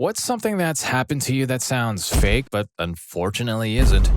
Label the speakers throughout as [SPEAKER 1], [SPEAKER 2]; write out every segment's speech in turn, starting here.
[SPEAKER 1] What's something that's happened to you that sounds fake but unfortunately isn't?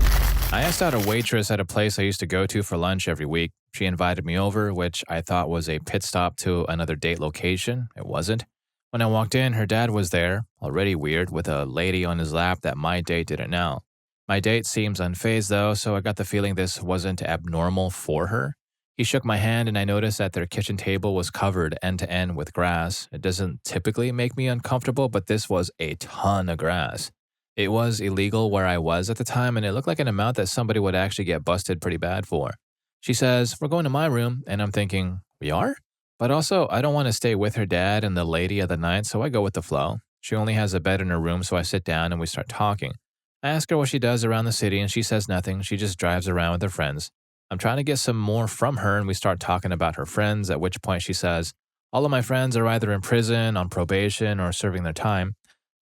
[SPEAKER 1] I asked out a waitress at a place I used to go to for lunch every week. She invited me over, which I thought was a pit stop to another date location. It wasn't. When I walked in, her dad was there, already weird, with a lady on his lap that my date didn't know. My date seems unfazed though, so I got the feeling this wasn't abnormal for her. He shook my hand and I noticed that their kitchen table was covered end to end with grass. It doesn't typically make me uncomfortable, but this was a ton of grass. It was illegal where I was at the time, and it looked like an amount that somebody would actually get busted pretty bad for. She says, "We're going to my room," and I'm thinking, "We are?" But also, I don't want to stay with her dad and the lady of the night, so I go with the flow. She only has a bed in her room, so I sit down and we start talking. I ask her what she does around the city, and she says nothing. She just drives around with her friends. I'm trying to get some more from her, and we start talking about her friends, at which point she says, "All of my friends are either in prison, on probation, or serving their time."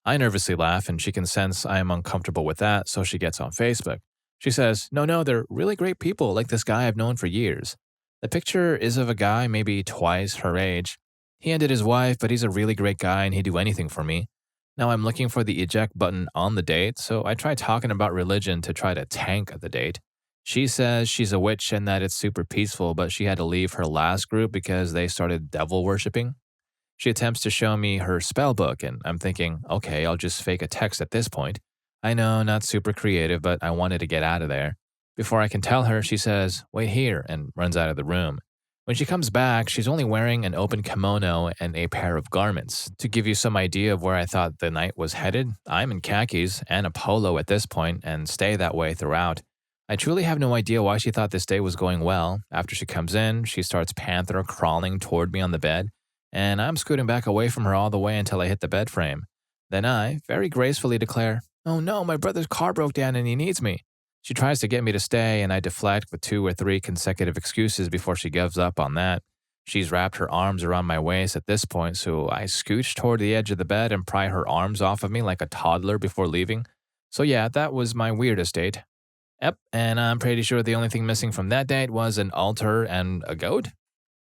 [SPEAKER 1] I nervously laugh, and she can sense I am uncomfortable with that, so she gets on Facebook. She says, No, they're really great people, like this guy I've known for years. The picture is of a guy maybe twice her age. He ended his wife, but he's a really great guy and he'd do anything for me. Now I'm looking for the eject button on the date, so I try talking about religion to try to tank the date. She says she's a witch and that it's super peaceful, but she had to leave her last group because they started devil worshipping. She attempts to show me her spell book, and I'm thinking, okay, I'll just fake a text at this point. I know, not super creative, but I wanted to get out of there. Before I can tell her, she says, "Wait here," and runs out of the room. When she comes back, she's only wearing an open kimono and a pair of garments. To give you some idea of where I thought the night was headed, I'm in khakis and a polo at this point and stay that way throughout. I truly have no idea why she thought this day was going well. After she comes in, she starts panther crawling toward me on the bed, and I'm scooting back away from her all the way until I hit the bed frame. Then I, very gracefully, declare, "Oh no, my brother's car broke down and he needs me." She tries to get me to stay, and I deflect with 2 or 3 consecutive excuses before she gives up on that. She's wrapped her arms around my waist at this point, so I scooch toward the edge of the bed and pry her arms off of me like a toddler before leaving. So yeah, that was my weirdest date. Yep, and I'm pretty sure the only thing missing from that date was an altar and a goat.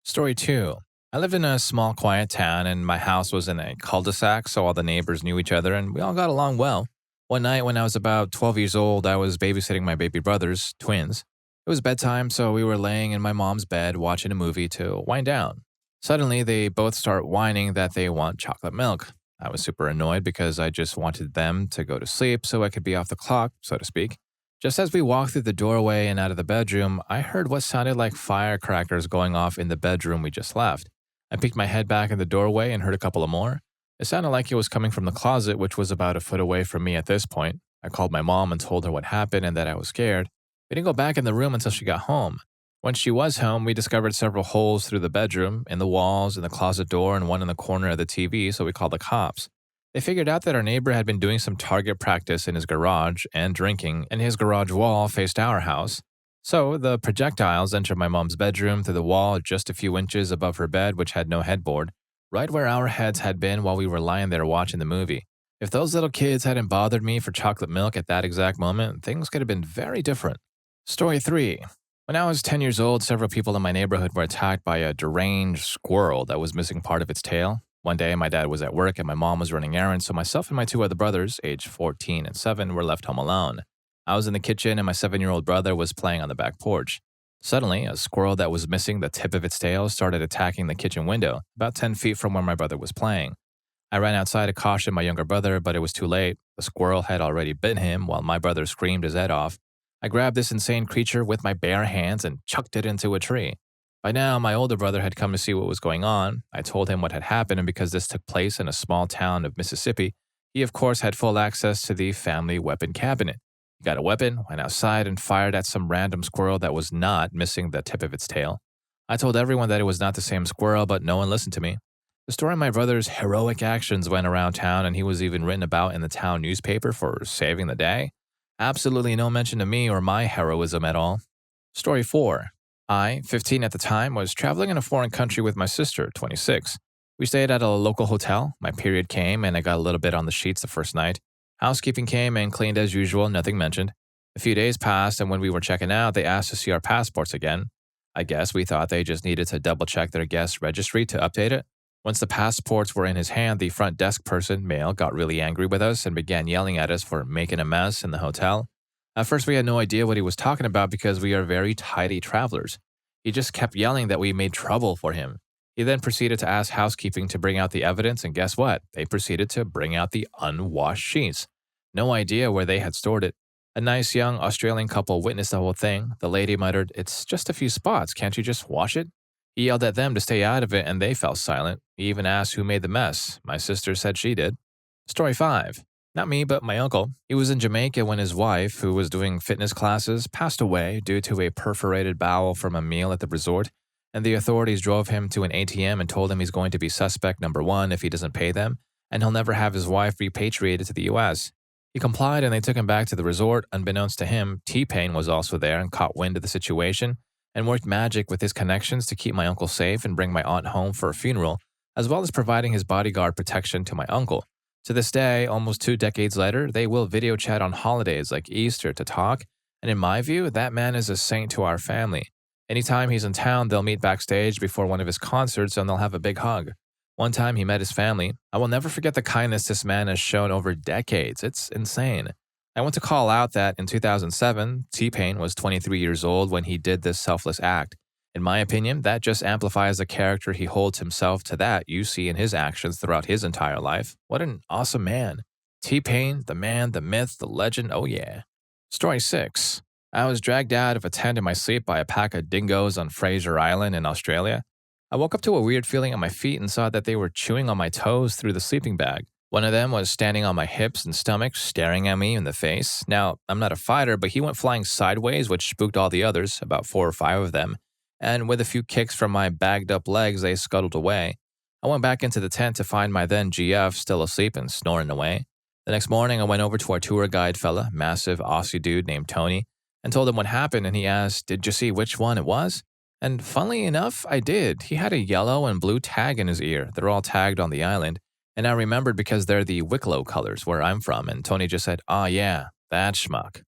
[SPEAKER 1] Story 2. I lived in a small, quiet town, and my house was in a cul-de-sac, so all the neighbors knew each other, and we all got along well. One night when I was about 12 years old, I was babysitting my baby brothers, twins. It was bedtime, so we were laying in my mom's bed watching a movie to wind down. Suddenly, they both start whining that they want chocolate milk. I was super annoyed because I just wanted them to go to sleep so I could be off the clock, so to speak. Just as we walked through the doorway and out of the bedroom, I heard what sounded like firecrackers going off in the bedroom we just left. I peeked my head back in the doorway and heard a couple of more. It sounded like it was coming from the closet, which was about a foot away from me at this point. I called my mom and told her what happened and that I was scared. We didn't go back in the room until she got home. Once she was home, we discovered several holes through the bedroom, in the walls, in the closet door, and one in the corner of the TV, so we called the cops. They figured out that our neighbor had been doing some target practice in his garage and drinking, and his garage wall faced our house. So the projectiles entered my mom's bedroom through the wall just a few inches above her bed, which had no headboard, right where our heads had been while we were lying there watching the movie. If those little kids hadn't bothered me for chocolate milk at that exact moment, things could have been very different. Story 3. When I was 10 years old, several people in my neighborhood were attacked by a deranged squirrel that was missing part of its tail. One day, my dad was at work and my mom was running errands, so myself and my 2 other brothers, aged 14 and 7, were left home alone. I was in the kitchen and my 7-year-old brother was playing on the back porch. Suddenly, a squirrel that was missing the tip of its tail started attacking the kitchen window, about 10 feet from where my brother was playing. I ran outside to caution my younger brother, but it was too late. The squirrel had already bitten him while my brother screamed his head off. I grabbed this insane creature with my bare hands and chucked it into a tree. By now, my older brother had come to see what was going on. I told him what had happened, and because this took place in a small town of Mississippi, he of course had full access to the family weapon cabinet. He got a weapon, went outside, and fired at some random squirrel that was not missing the tip of its tail. I told everyone that it was not the same squirrel, but no one listened to me. The story of my brother's heroic actions went around town, and he was even written about in the town newspaper for saving the day. Absolutely no mention of me or my heroism at all. Story 4. I, 15 at the time, was traveling in a foreign country with my sister, 26. We stayed at a local hotel. My period came, and I got a little bit on the sheets the first night. Housekeeping came and cleaned as usual, nothing mentioned. A few days passed, and when we were checking out, they asked to see our passports again. I guess we thought they just needed to double-check their guest registry to update it. Once the passports were in his hand, the front desk person, male, got really angry with us and began yelling at us for making a mess in the hotel. At first, we had no idea what he was talking about because we are very tidy travelers. He just kept yelling that we made trouble for him. He then proceeded to ask housekeeping to bring out the evidence, and guess what? They proceeded to bring out the unwashed sheets. No idea where they had stored it. A nice young Australian couple witnessed the whole thing. The lady muttered, "It's just a few spots. Can't you just wash it?" He yelled at them to stay out of it, and they fell silent. He even asked who made the mess. My sister said she did. Story 5. Not me, but my uncle. He was in Jamaica when his wife, who was doing fitness classes, passed away due to a perforated bowel from a meal at the resort, and the authorities drove him to an ATM and told him he's going to be suspect number one if he doesn't pay them, and he'll never have his wife repatriated to the US. He complied and they took him back to the resort. Unbeknownst to him, T-Pain was also there and caught wind of the situation and worked magic with his connections to keep my uncle safe and bring my aunt home for a funeral, as well as providing his bodyguard protection to my uncle. To this day, almost 2 decades later, they will video chat on holidays like Easter to talk, and in my view, that man is a saint to our family. Anytime he's in town, they'll meet backstage before one of his concerts and they'll have a big hug. One time he met his family. I will never forget the kindness this man has shown over decades. It's insane. I want to call out that in 2007, T-Pain was 23 years old when he did this selfless act. In my opinion, that just amplifies the character he holds himself to that you see in his actions throughout his entire life. What an awesome man. T-Pain, the man, the myth, the legend, oh yeah. Story 6. I was dragged out of a tent in my sleep by a pack of dingoes on Fraser Island in Australia. I woke up to a weird feeling on my feet and saw that they were chewing on my toes through the sleeping bag. One of them was standing on my hips and stomach, staring at me in the face. Now, I'm not a fighter, but he went flying sideways, which spooked all the others, about 4 or 5 of them. And with a few kicks from my bagged up legs, they scuttled away. I went back into the tent to find my then GF still asleep and snoring away. The next morning, I went over to our tour guide fella, massive Aussie dude named Tony, and told him what happened, and he asked, "Did you see which one it was?" And funnily enough, I did. He had a yellow and blue tag in his ear. They're all tagged on the island. And I remembered because they're the Wicklow colors where I'm from. And Tony just said, "Ah, yeah, that schmuck."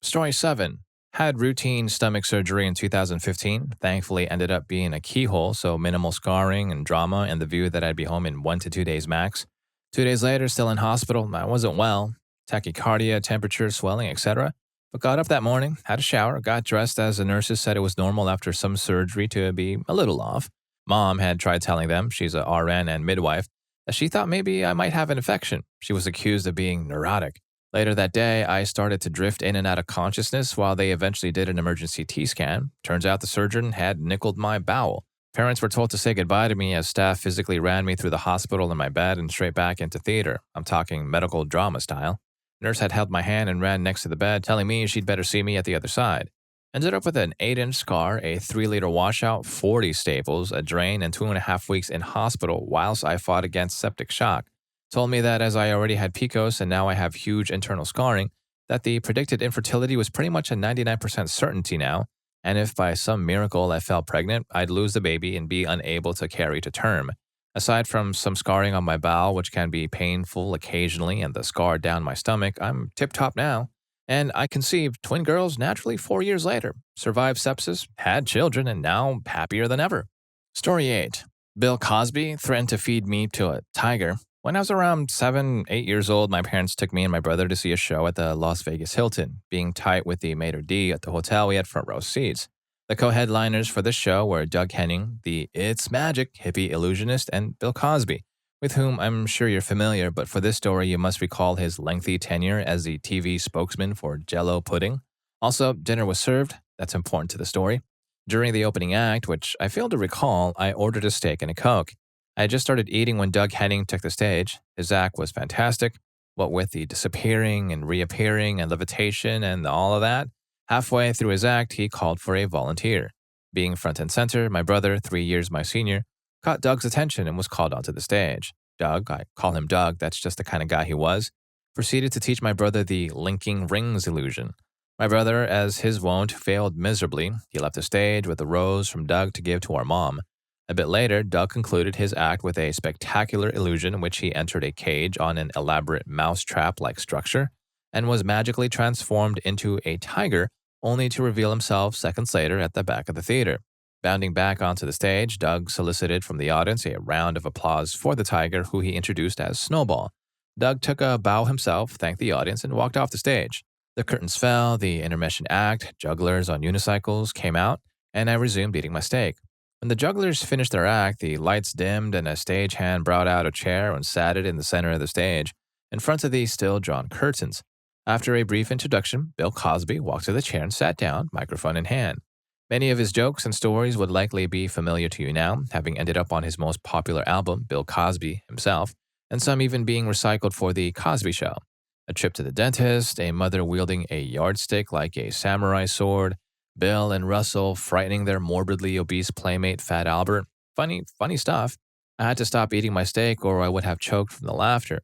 [SPEAKER 1] Story 7. Had routine stomach surgery in 2015. Thankfully ended up being a keyhole, so minimal scarring and drama and the view that I'd be home in 1 to 2 days max. 2 days later, still in hospital. I wasn't well. Tachycardia, temperature, swelling, etc. But got up that morning, had a shower, got dressed as the nurses said it was normal after some surgery to be a little off. Mom had tried telling them, she's a RN and midwife, that she thought maybe I might have an infection. She was accused of being neurotic. Later that day, I started to drift in and out of consciousness while they eventually did an emergency T-scan. Turns out the surgeon had nickeled my bowel. Parents were told to say goodbye to me as staff physically ran me through the hospital in my bed and straight back into theater. I'm talking medical drama style. Nurse had held my hand and ran next to the bed, telling me she'd better see me at the other side. Ended up with an 8-inch scar, a 3-liter washout, 40 staples, a drain, and 2.5 weeks in hospital whilst I fought against septic shock. Told me that as I already had PCOS and now I have huge internal scarring, that the predicted infertility was pretty much a 99% certainty now, and if by some miracle I fell pregnant, I'd lose the baby and be unable to carry to term. Aside from some scarring on my bowel, which can be painful occasionally, and the scar down my stomach, I'm tip-top now. And I conceived twin girls naturally 4 years later, survived sepsis, had children, and now happier than ever. Story 8. Bill Cosby threatened to feed me to a tiger. When I was around 7, 8 years old, my parents took me and my brother to see a show at the Las Vegas Hilton. Being tight with the maitre d' at the hotel, we had front row seats. The co-headliners for this show were Doug Henning, the It's Magic hippie illusionist, and Bill Cosby, with whom I'm sure you're familiar, but for this story you must recall his lengthy tenure as the TV spokesman for Jell-O pudding. Also, dinner was served. That's important to the story. During the opening act, which I fail to recall, I ordered a steak and a Coke. I had just started eating when Doug Henning took the stage. His act was fantastic, what with the disappearing and reappearing and levitation and all of that. Halfway through his act, he called for a volunteer. Being front and center, my brother, 3 years my senior, caught Doug's attention and was called onto the stage. Doug, I call him Doug, that's just the kind of guy he was, proceeded to teach my brother the linking rings illusion. My brother, as his wont, failed miserably. He left the stage with a rose from Doug to give to our mom. A bit later, Doug concluded his act with a spectacular illusion in which he entered a cage on an elaborate mousetrap-like structure and was magically transformed into a tiger, only to reveal himself seconds later at the back of the theater. Bounding back onto the stage, Doug solicited from the audience a round of applause for the tiger, who he introduced as Snowball. Doug took a bow himself, thanked the audience, and walked off the stage. The curtains fell, the intermission act, jugglers on unicycles came out, and I resumed eating my steak. When the jugglers finished their act, the lights dimmed and a stagehand brought out a chair and sat it in the center of the stage, in front of the still drawn curtains. After a brief introduction, Bill Cosby walked to the chair and sat down, microphone in hand. Many of his jokes and stories would likely be familiar to you now, having ended up on his most popular album, Bill Cosby himself, and some even being recycled for The Cosby Show. A trip to the dentist, a mother wielding a yardstick like a samurai sword, Bill and Russell frightening their morbidly obese playmate Fat Albert. Funny stuff. I had to stop eating my steak or I would have choked from the laughter.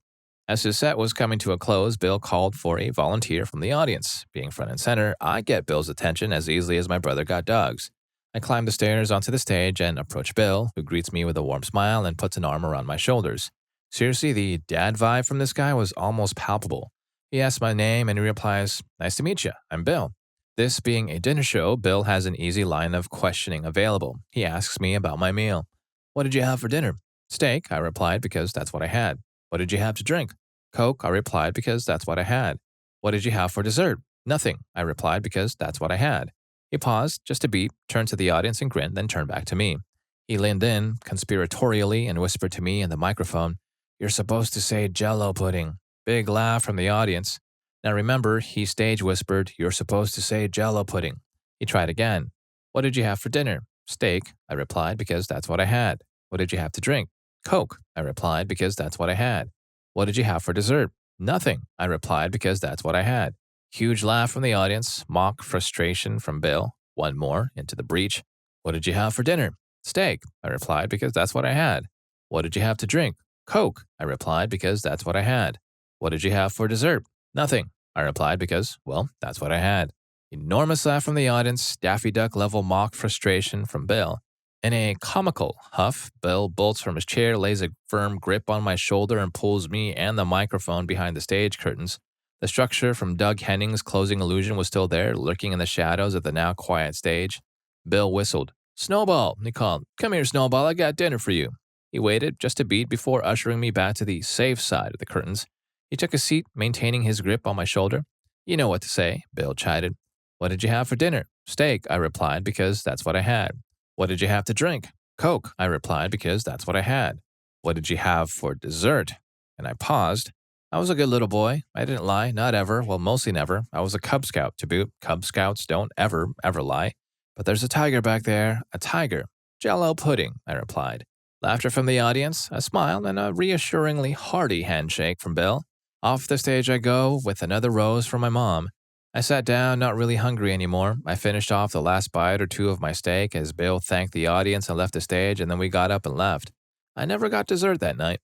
[SPEAKER 1] As his set was coming to a close, Bill called for a volunteer from the audience. Being front and center, I get Bill's attention as easily as my brother got Doug's. I climb the stairs onto the stage and approach Bill, who greets me with a warm smile and puts an arm around my shoulders. Seriously, the dad vibe from this guy was almost palpable. He asks my name and he replies, "Nice to meet you, I'm Bill." This being a dinner show, Bill has an easy line of questioning available. He asks me about my meal. "What did you have for dinner?" "Steak," I replied, because that's what I had. "What did you have to drink?" "Coke," I replied, because that's what I had. "What did you have for dessert?" "Nothing," I replied, because that's what I had. He paused, just a beat, turned to the audience and grinned, then turned back to me. He leaned in, conspiratorially, and whispered to me in the microphone, "You're supposed to say Jell-O pudding." Big laugh from the audience. Now remember, he stage whispered, "You're supposed to say Jell-O pudding." He tried again. "What did you have for dinner?" "Steak," I replied, because that's what I had. "What did you have to drink?" "Coke," I replied, because that's what I had. "What did you have for dessert?" "Nothing," I replied, because that's what I had. Huge laugh from the audience, mock frustration from Bill. One more, into the breach. "What did you have for dinner?" "Steak," I replied, because that's what I had. "What did you have to drink?" "Coke," I replied, because that's what I had. "What did you have for dessert?" "Nothing," I replied, because, well, that's what I had. Enormous laugh from the audience, Daffy Duck level mock frustration from Bill. In a comical huff, Bill bolts from his chair, lays a firm grip on my shoulder, and pulls me and the microphone behind the stage curtains. The structure from Doug Henning's closing illusion was still there, lurking in the shadows of the now quiet stage. Bill whistled. "Snowball," he called. "Come here, Snowball, I got dinner for you." He waited just a beat before ushering me back to the safe side of the curtains. He took a seat, maintaining his grip on my shoulder. "You know what to say," Bill chided. "What did you have for dinner?" "Steak," I replied, because that's what I had. "What did you have to drink?" "Coke," I replied, because that's what I had. "What did you have for dessert?" And I paused. I was a good little boy. I didn't lie, not ever, well, mostly never. I was a Cub Scout, to boot. Cub Scouts don't ever lie. "But there's a tiger back there, a tiger." "Jell-O pudding," I replied. Laughter from the audience, a smile, and a reassuringly hearty handshake from Bill. Off the stage I go, with another rose from my mom. I sat down, not really hungry anymore. I finished off the last bite or two of my steak as Bill thanked the audience and left the stage, and then we got up and left. I never got dessert that night.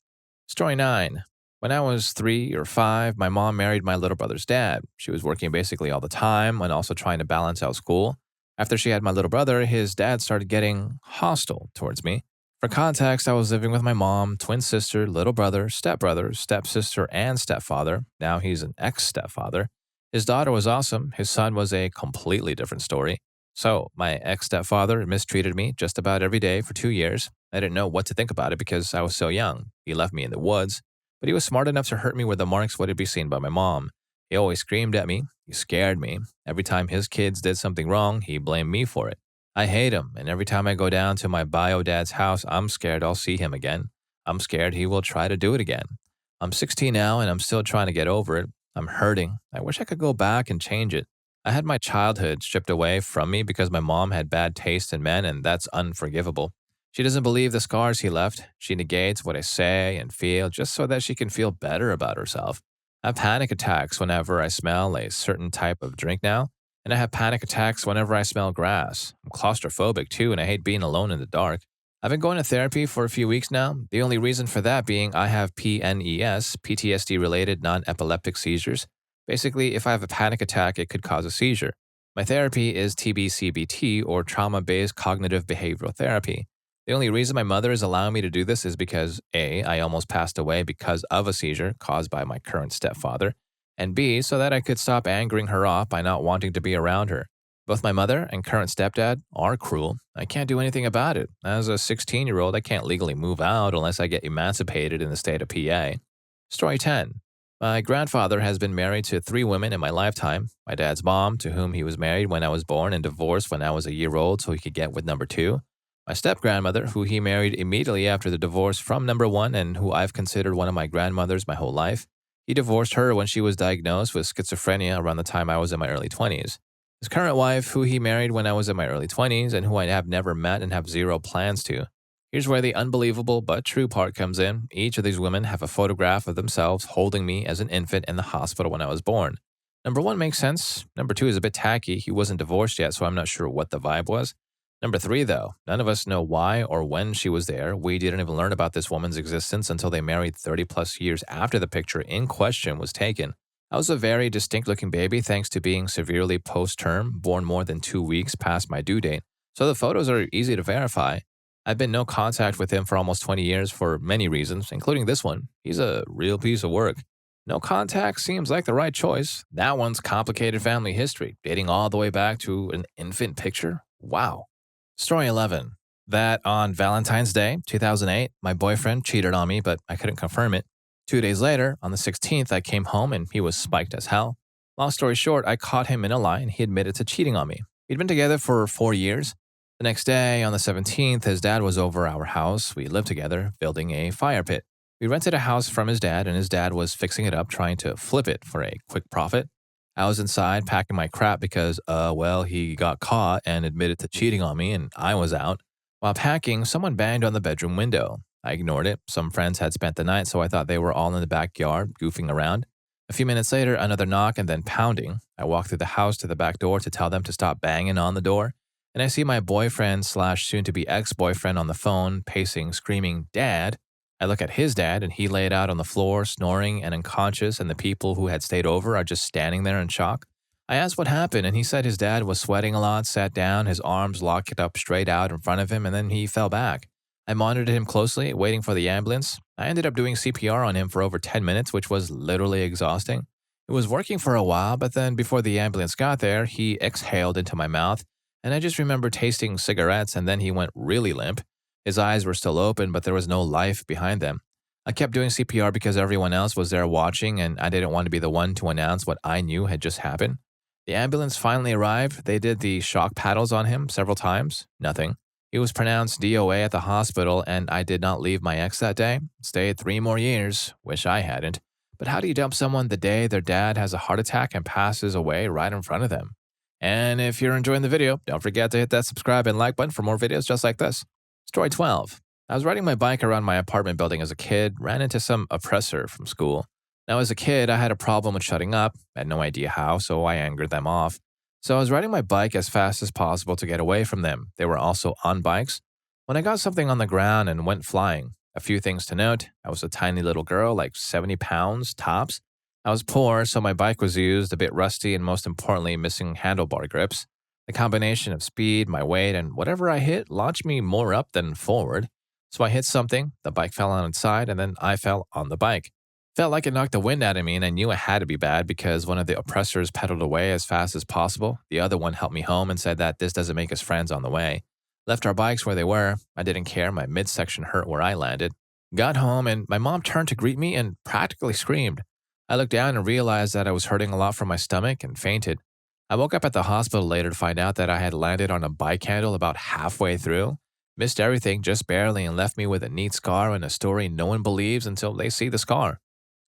[SPEAKER 1] Story 9. When I was 3 or 5, my mom married my little brother's dad. She was working basically all the time and also trying to balance out school. After she had my little brother, his dad started getting hostile towards me. For context, I was living with my mom, twin sister, little brother, stepsister, and stepfather. Now he's an ex-stepfather. His daughter was awesome. His son was a completely different story. So, my ex-stepfather mistreated me just about every day for 2 years. I didn't know what to think about it because I was so young. He left me in the woods, but he was smart enough to hurt me where the marks wouldn't be seen by my mom. He always screamed at me. He scared me. Every time his kids did something wrong, he blamed me for it. I hate him, and every time I go down to my bio dad's house, I'm scared I'll see him again. I'm scared he will try to do it again. I'm 16 now, and I'm still trying to get over it. I'm hurting. I wish I could go back and change it. I had my childhood stripped away from me because my mom had bad taste in men, and that's unforgivable. She doesn't believe the scars he left. She negates what I say and feel just so that she can feel better about herself. I have panic attacks whenever I smell a certain type of drink now, and I have panic attacks whenever I smell grass. I'm claustrophobic too, and I hate being alone in the dark. I've been going to therapy for a few weeks now. The only reason for that being I have PNES, PTSD-related non-epileptic seizures. Basically, if I have a panic attack, it could cause a seizure. My therapy is TBCBT, or trauma-based cognitive behavioral therapy. The only reason my mother is allowing me to do this is because A, I almost passed away because of a seizure caused by my current stepfather, and B, so that I could stop angering her off by not wanting to be around her. Both my mother and current stepdad are cruel. I can't do anything about it. As a 16-year-old, I can't legally move out unless I get emancipated in the state of PA. Story 10. My grandfather has been married to 3 women in my lifetime. My dad's mom, to whom he was married when I was born and divorced when I was a year old so he could get with number 2. My step-grandmother, who he married immediately after the divorce from number 1 and who I've considered one of my grandmothers my whole life. He divorced her when she was diagnosed with schizophrenia around the time I was in my early 20s. His current wife, who he married when I was in my early 20s and who I have never met and have zero plans to. Here's where the unbelievable but true part comes in. Each of these women have a photograph of themselves holding me as an infant in the hospital when I was born. Number 1 makes sense. Number 2 is a bit tacky. He wasn't divorced yet, so I'm not sure what the vibe was. Number 3, though, none of us know why or when she was there. We didn't even learn about this woman's existence until they married 30 plus years after the picture in question was taken. I was a very distinct looking baby thanks to being severely post-term, born more than 2 weeks past my due date, so the photos are easy to verify. I've been in no contact with him for almost 20 years for many reasons, including this one. He's a real piece of work. No contact seems like the right choice. That one's complicated family history, dating all the way back to an infant picture. Wow. Story 11. That on Valentine's Day, 2008, my boyfriend cheated on me, but I couldn't confirm it. 2 days later, on the 16th, I came home and he was spiked as hell. Long story short, I caught him in a lie and he admitted to cheating on me. We'd been together for 4 years. The next day, on the 17th, his dad was over our house. We lived together, building a fire pit. We rented a house from his dad, and his dad was fixing it up, trying to flip it for a quick profit. I was inside packing my crap because, he got caught and admitted to cheating on me, and I was out. While packing, someone banged on the bedroom window. I ignored it. Some friends had spent the night, so I thought they were all in the backyard, goofing around. A few minutes later, another knock and then pounding. I walked through the house to the back door to tell them to stop banging on the door. And I see my boyfriend / soon-to-be ex-boyfriend on the phone, pacing, screaming, "Dad." I look at his dad, and he laid out on the floor, snoring and unconscious, and the people who had stayed over are just standing there in shock. I asked what happened, and he said his dad was sweating a lot, sat down, his arms locked up straight out in front of him, and then he fell back. I monitored him closely, waiting for the ambulance. I ended up doing CPR on him for over 10 minutes, which was literally exhausting. It was working for a while, but then before the ambulance got there, he exhaled into my mouth, and I just remember tasting cigarettes, and then he went really limp. His eyes were still open, but there was no life behind them. I kept doing CPR because everyone else was there watching, and I didn't want to be the one to announce what I knew had just happened. The ambulance finally arrived. They did the shock paddles on him several times. Nothing. He was pronounced DOA at the hospital, and I did not leave my ex that day. Stayed 3 more years. Wish I hadn't. But how do you dump someone the day their dad has a heart attack and passes away right in front of them? And if you're enjoying the video, don't forget to hit that subscribe and like button for more videos just like this. Story 12. I was riding my bike around my apartment building as a kid, ran into some oppressor from school. Now, as a kid, I had a problem with shutting up. I had no idea how, so I angered them off. So I was riding my bike as fast as possible to get away from them. They were also on bikes. When I got something on the ground and went flying. A few things to note. I was a tiny little girl, like 70 pounds, tops. I was poor, so my bike was used, a bit rusty, and most importantly, missing handlebar grips. The combination of speed, my weight, and whatever I hit launched me more up than forward. So I hit something, the bike fell on its side, and then I fell on the bike. Felt like it knocked the wind out of me, and I knew it had to be bad because one of the oppressors pedaled away as fast as possible. The other one helped me home and said that this doesn't make us friends on the way. Left our bikes where they were. I didn't care. My midsection hurt where I landed. Got home, and my mom turned to greet me and practically screamed. I looked down and realized that I was hurting a lot from my stomach and fainted. I woke up at the hospital later to find out that I had landed on a bike handle about halfway through. Missed everything just barely and left me with a neat scar and a story no one believes until they see the scar.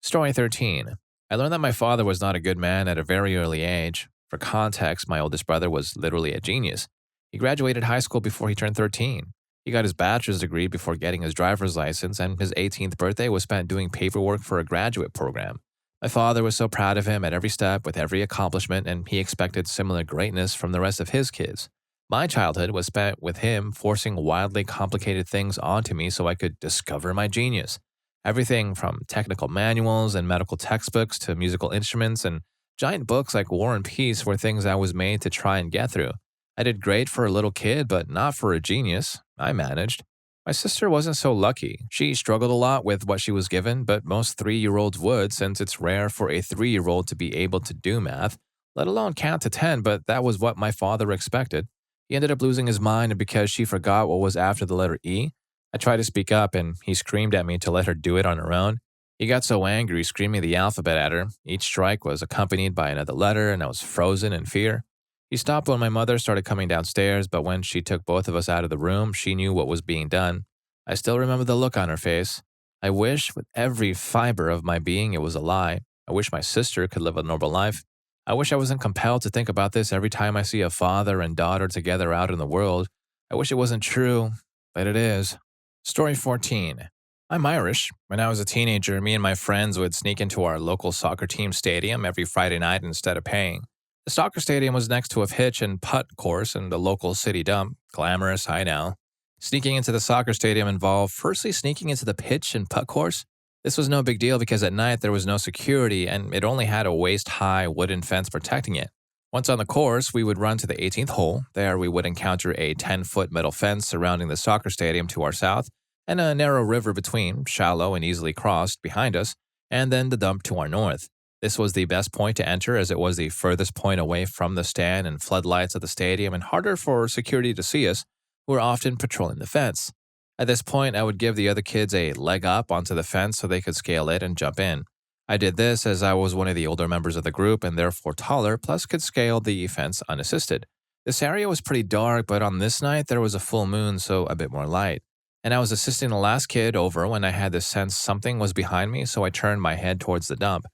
[SPEAKER 1] Story 13. I learned that my father was not a good man at a very early age. For context, my oldest brother was literally a genius. He graduated high school before he turned 13. He got his bachelor's degree before getting his driver's license, and his 18th birthday was spent doing paperwork for a graduate program. My father was so proud of him at every step with every accomplishment, and he expected similar greatness from the rest of his kids. My childhood was spent with him forcing wildly complicated things onto me so I could discover my genius. Everything from technical manuals and medical textbooks to musical instruments and giant books like War and Peace were things I was made to try and get through. I did great for a little kid, but not for a genius. I managed. My sister wasn't so lucky. She struggled a lot with what she was given, but most 3-year-olds would since it's rare for a 3-year-old to be able to do math, let alone count to 10, but that was what my father expected. He ended up losing his mind because she forgot what was after the letter E. I tried to speak up and he screamed at me to let her do it on her own. He got so angry, screaming the alphabet at her. Each strike was accompanied by another letter, and I was frozen in fear. He stopped when my mother started coming downstairs, but when she took both of us out of the room, she knew what was being done. I still remember the look on her face. I wish with every fiber of my being it was a lie. I wish my sister could live a normal life. I wish I wasn't compelled to think about this every time I see a father and daughter together out in the world. I wish it wasn't true, but it is. Story 14. I'm Irish. When I was a teenager, me and my friends would sneak into our local soccer team stadium every Friday night instead of paying. The soccer stadium was next to a hitch and putt course in the local city dump. Glamorous, I know. Sneaking into the soccer stadium involved firstly sneaking into the pitch and putt course. This was no big deal because at night there was no security and it only had a waist-high wooden fence protecting it. Once on the course, we would run to the 18th hole. There we would encounter a 10-foot metal fence surrounding the soccer stadium to our south and a narrow river between, shallow and easily crossed, behind us, and then the dump to our north. This was the best point to enter as it was the furthest point away from the stand and floodlights of the stadium and harder for security to see us, who were often patrolling the fence. At this point, I would give the other kids a leg up onto the fence so they could scale it and jump in. I did this as I was one of the older members of the group and therefore taller, plus could scale the fence unassisted. This area was pretty dark, but on this night there was a full moon, so a bit more light. And I was assisting the last kid over when I had the sense something was behind me, so I turned my head towards the dump.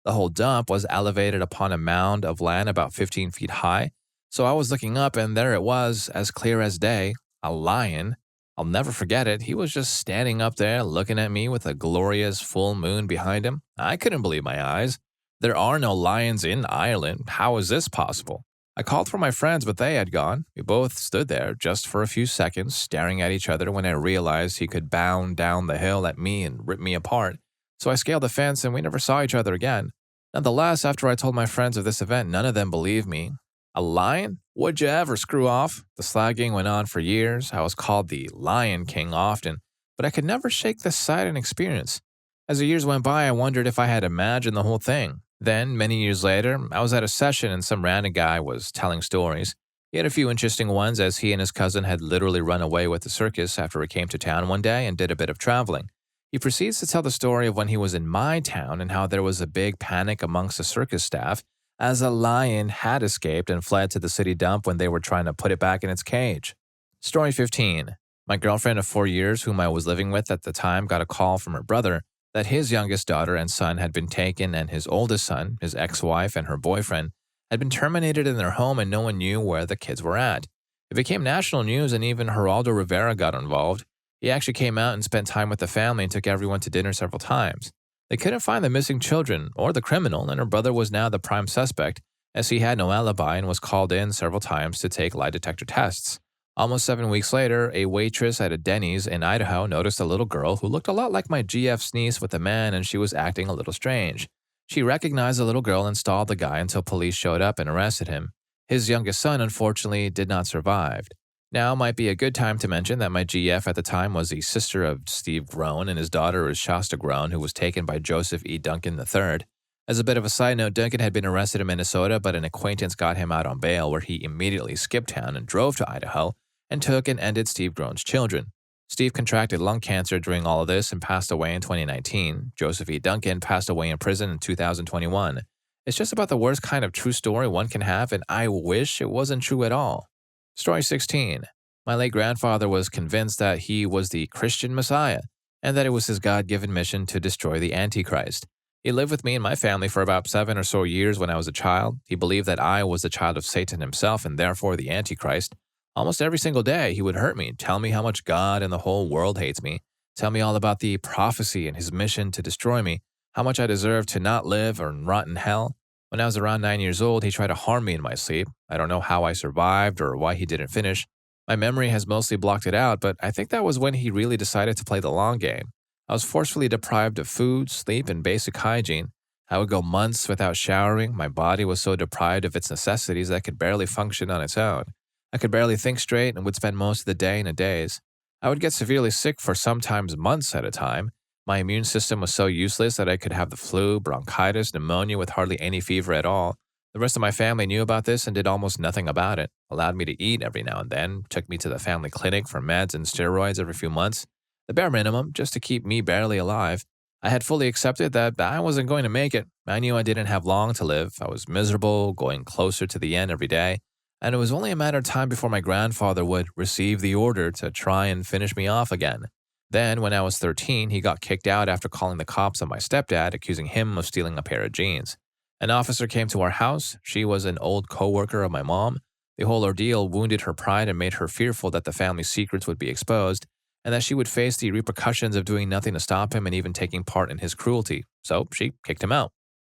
[SPEAKER 1] The whole dump was elevated upon a mound of land about 15 feet high, so I was looking up and there it was, as clear as day, a lion. I'll never forget it. He was just standing up there looking at me with a glorious full moon behind him. I couldn't believe my eyes. There are no lions in Ireland. How is this possible? I called for my friends, but they had gone. We both stood there just for a few seconds, staring at each other when I realized he could bound down the hill at me and rip me apart. So I scaled the fence and we never saw each other again. Nonetheless, after I told my friends of this event, none of them believed me. A lion? Would you ever screw off? The slagging went on for years. I was called the Lion King often, but I could never shake the sight and experience. As the years went by, I wondered if I had imagined the whole thing. Then, many years later, I was at a session and some random guy was telling stories. He had a few interesting ones as he and his cousin had literally run away with the circus after he came to town one day and did a bit of traveling. He proceeds to tell the story of when he was in my town and how there was a big panic amongst the circus staff as a lion had escaped and fled to the city dump when they were trying to put it back in its cage. Story 15. My girlfriend of 4 years, whom I was living with at the time, got a call from her brother that his youngest daughter and son had been taken and his oldest son, his ex-wife, and her boyfriend had been terminated in their home and no one knew where the kids were at. It became national news and even Geraldo Rivera got involved. He actually came out and spent time with the family and took everyone to dinner several times. They couldn't find the missing children or the criminal, and her brother was now the prime suspect, as he had no alibi and was called in several times to take lie detector tests. Almost 7 weeks later, a waitress at a Denny's in Idaho noticed a little girl who looked a lot like my GF's niece with a man, and she was acting a little strange. She recognized the little girl and stalled the guy until police showed up and arrested him. His youngest son, unfortunately, did not survive. Now might be a good time to mention that my GF at the time was the sister of Steve Groan, and his daughter is Shasta Groan, who was taken by Joseph E. Duncan III. As a bit of a side note, Duncan had been arrested in Minnesota, but an acquaintance got him out on bail, where he immediately skipped town and drove to Idaho and took and ended Steve Groan's children. Steve contracted lung cancer during all of this and passed away in 2019. Joseph E. Duncan passed away in prison in 2021. It's just about the worst kind of true story one can have, and I wish it wasn't true at all. Story 16. My late grandfather was convinced that he was the Christian Messiah and that it was his God-given mission to destroy the Antichrist. He lived with me and my family for about 7 or so years when I was a child. He believed that I was the child of Satan himself and therefore the Antichrist. Almost every single day, he would hurt me, tell me how much God and the whole world hates me, tell me all about the prophecy and his mission to destroy me, how much I deserve to not live or rot in hell. When I was around 9 years old, he tried to harm me in my sleep. I don't know how I survived or why he didn't finish. My memory has mostly blocked it out, but I think that was when he really decided to play the long game. I was forcefully deprived of food, sleep, and basic hygiene. I would go months without showering. My body was so deprived of its necessities that I could barely function on its own. I could barely think straight and would spend most of the day in a daze. I would get severely sick for sometimes months at a time. My immune system was so useless that I could have the flu, bronchitis, pneumonia with hardly any fever at all. The rest of my family knew about this and did almost nothing about it, allowed me to eat every now and then, took me to the family clinic for meds and steroids every few months, the bare minimum just to keep me barely alive. I had fully accepted that I wasn't going to make it. I knew I didn't have long to live. I was miserable, going closer to the end every day, and it was only a matter of time before my grandfather would receive the order to try and finish me off again. Then, when I was 13, he got kicked out after calling the cops on my stepdad, accusing him of stealing a pair of jeans. An officer came to our house. She was an old coworker of my mom. The whole ordeal wounded her pride and made her fearful that the family's secrets would be exposed and that she would face the repercussions of doing nothing to stop him and even taking part in his cruelty. So she kicked him out.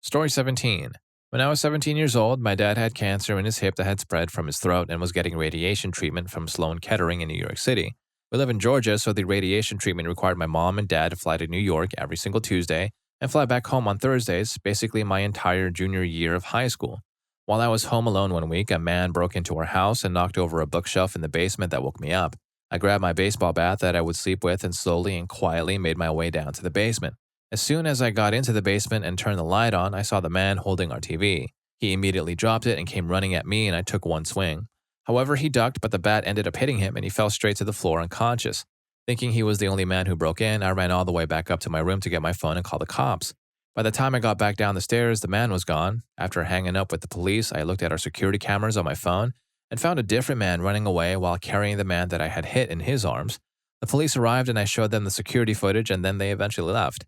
[SPEAKER 1] Story 17. When I was 17 years old, my dad had cancer in his hip that had spread from his throat and was getting radiation treatment from Sloan Kettering in New York City. We live in Georgia, so the radiation treatment required my mom and dad to fly to New York every single Tuesday and fly back home on Thursdays, basically my entire junior year of high school. While I was home alone one week, a man broke into our house and knocked over a bookshelf in the basement that woke me up. I grabbed my baseball bat that I would sleep with and slowly and quietly made my way down to the basement. As soon as I got into the basement and turned the light on, I saw the man holding our TV. He immediately dropped it and came running at me, and I took one swing. However, he ducked, but the bat ended up hitting him and he fell straight to the floor unconscious. Thinking he was the only man who broke in, I ran all the way back up to my room to get my phone and call the cops. By the time I got back down the stairs, the man was gone. After hanging up with the police, I looked at our security cameras on my phone and found a different man running away while carrying the man that I had hit in his arms. The police arrived and I showed them the security footage, and then they eventually left.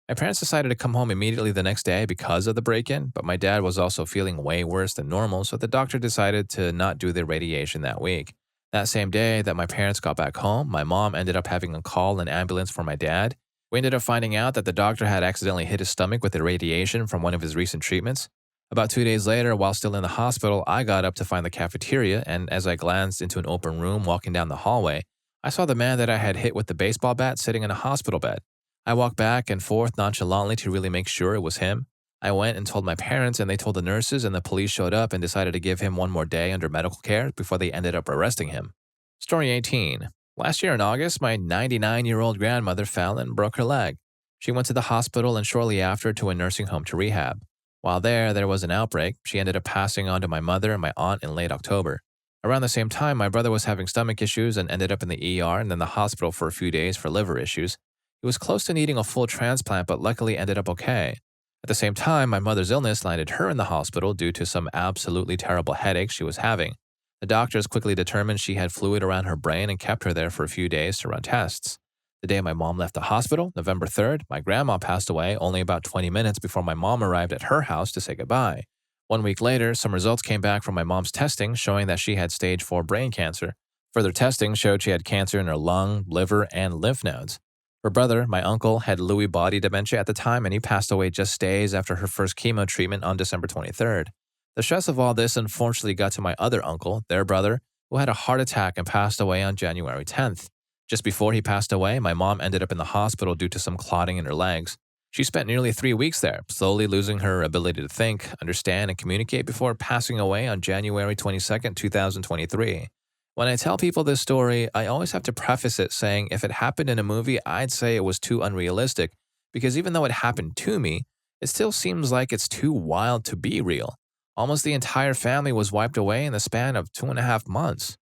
[SPEAKER 1] My parents decided to come home immediately the next day because of the break-in, but my dad was also feeling way worse than normal, so the doctor decided to not do the radiation that week. That same day that my parents got back home, my mom ended up having a call an ambulance for my dad. We ended up finding out that the doctor had accidentally hit his stomach with the radiation from one of his recent treatments. About 2 days later, while still in the hospital, I got up to find the cafeteria, and as I glanced into an open room walking down the hallway, I saw the man that I had hit with the baseball bat sitting in a hospital bed. I walked back and forth nonchalantly to really make sure it was him. I went and told my parents, and they told the nurses, and the police showed up and decided to give him one more day under medical care before they ended up arresting him. Story 18. Last year in August, my 99-year-old grandmother fell and broke her leg. She went to the hospital and shortly after to a nursing home to rehab. While there was an outbreak. She ended up passing on to my mother and my aunt in late October. Around the same time, my brother was having stomach issues and ended up in the ER and then the hospital for a few days for liver issues. He was close to needing a full transplant, but luckily ended up okay. At the same time, my mother's illness landed her in the hospital due to some absolutely terrible headaches she was having. The doctors quickly determined she had fluid around her brain and kept her there for a few days to run tests. The day my mom left the hospital, November 3rd, my grandma passed away only about 20 minutes before my mom arrived at her house to say goodbye. 1 week later, some results came back from my mom's testing showing that she had stage 4 brain cancer. Further testing showed she had cancer in her lung, liver, and lymph nodes. Her brother, my uncle, had Lewy body dementia at the time, and he passed away just days after her first chemo treatment on December 23rd. The stress of all this unfortunately got to my other uncle, their brother, who had a heart attack and passed away on January 10th. Just before he passed away, my mom ended up in the hospital due to some clotting in her legs. She spent nearly 3 weeks there, slowly losing her ability to think, understand, and communicate before passing away on January 22nd, 2023. When I tell people this story, I always have to preface it saying if it happened in a movie, I'd say it was too unrealistic, because even though it happened to me, it still seems like it's too wild to be real. Almost the entire family was wiped away in the span of 2.5 months.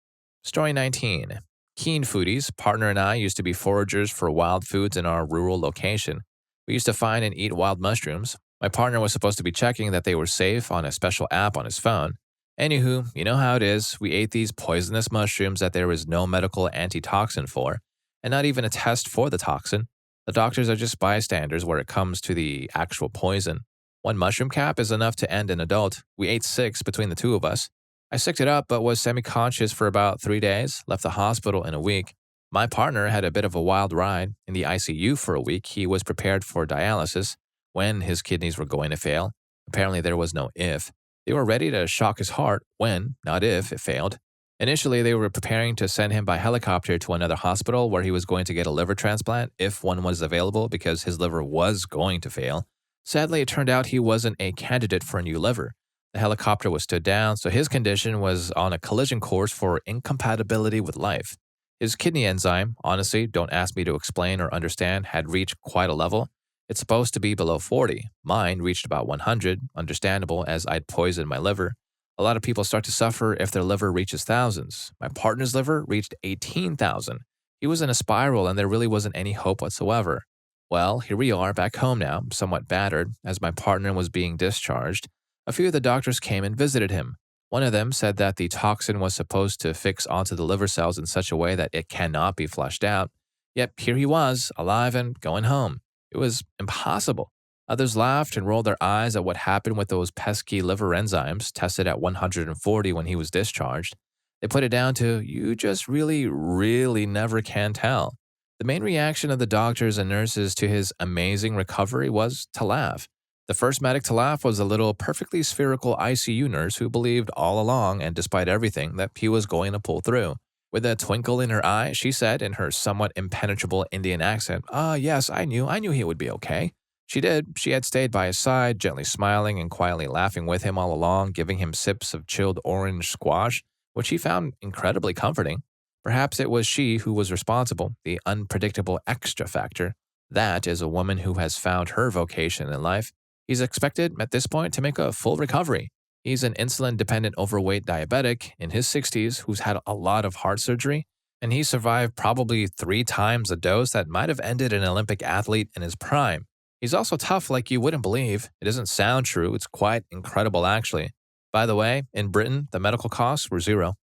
[SPEAKER 1] Story 19. Keen foodies, partner and I used to be foragers for wild foods in our rural location. We used to find and eat wild mushrooms. My partner was supposed to be checking that they were safe on a special app on his phone. Anywho, you know how it is. We ate these poisonous mushrooms that there is no medical antitoxin for, and not even a test for the toxin. The doctors are just bystanders where it comes to the actual poison. 1 mushroom cap is enough to end an adult. We ate 6 between the 2 of us. I sicked it up but was semi-conscious for about 3 days, left the hospital in a week. My partner had a bit of a wild ride. In the ICU for a week, he was prepared for dialysis when his kidneys were going to fail. Apparently there was no if. They were ready to shock his heart when, not if, it failed. Initially, they were preparing to send him by helicopter to another hospital where he was going to get a liver transplant if one was available because his liver was going to fail. Sadly, it turned out he wasn't a candidate for a new liver. The helicopter was stood down, so his condition was on a collision course for incompatibility with life. His kidney enzyme, honestly, don't ask me to explain or understand, had reached quite a level. It's supposed to be below 40. Mine reached about 100, understandable as I'd poisoned my liver. A lot of people start to suffer if their liver reaches thousands. My partner's liver reached 18,000. He was in a spiral and there really wasn't any hope whatsoever. Well, here we are back home now, somewhat battered, as my partner was being discharged. A few of the doctors came and visited him. One of them said that the toxin was supposed to fix onto the liver cells in such a way that it cannot be flushed out. Yet here he was, alive and going home. It was impossible. Others laughed and rolled their eyes at what happened with those pesky liver enzymes tested at 140 when he was discharged. They put it down to, you just really, really never can tell. The main reaction of the doctors and nurses to his amazing recovery was to laugh. The first medic to laugh was a little perfectly spherical ICU nurse who believed all along and despite everything that he was going to pull through. With a twinkle in her eye, she said in her somewhat impenetrable Indian accent, yes, I knew he would be okay. She did. She had stayed by his side, gently smiling and quietly laughing with him all along, giving him sips of chilled orange squash, which he found incredibly comforting. Perhaps it was she who was responsible, the unpredictable extra factor. That is a woman who has found her vocation in life. He's expected, at this point, to make a full recovery. He's an insulin-dependent overweight diabetic in his 60s who's had a lot of heart surgery, and he survived probably 3 times a dose that might have ended an Olympic athlete in his prime. He's also tough like you wouldn't believe. It doesn't sound true. It's quite incredible, actually. By the way, in Britain, the medical costs were 0.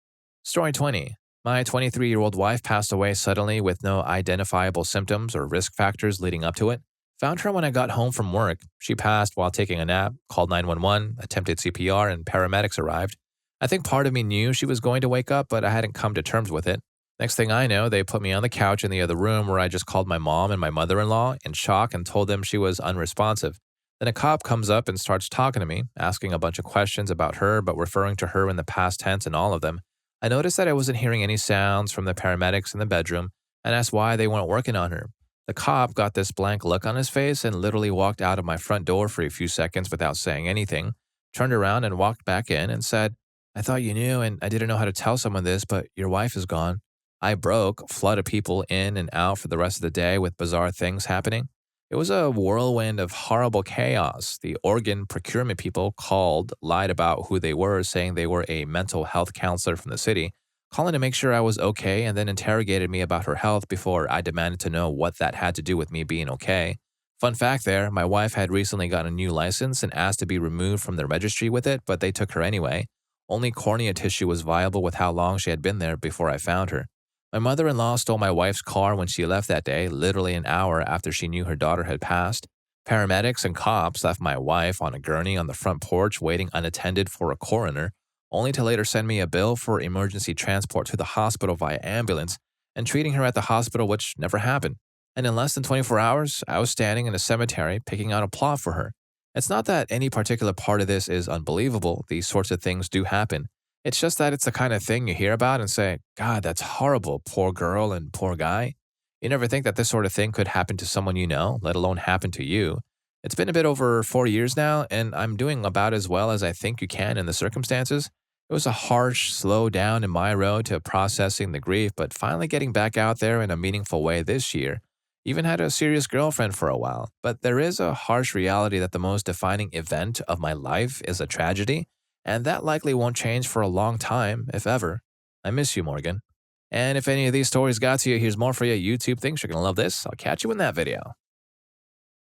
[SPEAKER 1] Story 20. My 23-year-old wife passed away suddenly with no identifiable symptoms or risk factors leading up to it. Found her when I got home from work. She passed while taking a nap, called 911, attempted CPR, and paramedics arrived. I think part of me knew she was going to wake up, but I hadn't come to terms with it. Next thing I know, they put me on the couch in the other room where I just called my mom and my mother-in-law in shock and told them she was unresponsive. Then a cop comes up and starts talking to me, asking a bunch of questions about her, but referring to her in the past tense in all of them. I noticed that I wasn't hearing any sounds from the paramedics in the bedroom and asked why they weren't working on her. The cop got this blank look on his face and literally walked out of my front door for a few seconds without saying anything, turned around and walked back in and said, I thought you knew and I didn't know how to tell someone this, but your wife is gone. I broke, flood of people in and out for the rest of the day with bizarre things happening. It was a whirlwind of horrible chaos. The organ procurement people called, lied about who they were, saying they were a mental health counselor from the city, calling to make sure I was okay, and then interrogated me about her health before I demanded to know what that had to do with me being okay. Fun fact there, my wife had recently gotten a new license and asked to be removed from the registry with it, but they took her anyway. Only cornea tissue was viable with how long she had been there before I found her. My mother-in-law stole my wife's car when she left that day, literally an hour after she knew her daughter had passed. Paramedics and cops left my wife on a gurney on the front porch waiting unattended for a coroner, only to later send me a bill for emergency transport to the hospital via ambulance and treating her at the hospital, which never happened. And in less than 24 hours, I was standing in a cemetery picking out a plot for her. It's not that any particular part of this is unbelievable. These sorts of things do happen. It's just that it's the kind of thing you hear about and say, God, that's horrible, poor girl and poor guy. You never think that this sort of thing could happen to someone you know, let alone happen to you. It's been a bit over 4 years now, and I'm doing about as well as I think you can in the circumstances. It was a harsh slow down in my road to processing the grief, but finally getting back out there in a meaningful way this year. Even had a serious girlfriend for a while, but there is a harsh reality that the most defining event of my life is a tragedy, and that likely won't change for a long time, if ever. I miss you, Morgan. And if any of these stories got to you, here's more for you. YouTube thinks you're going to love this. I'll catch you in that video.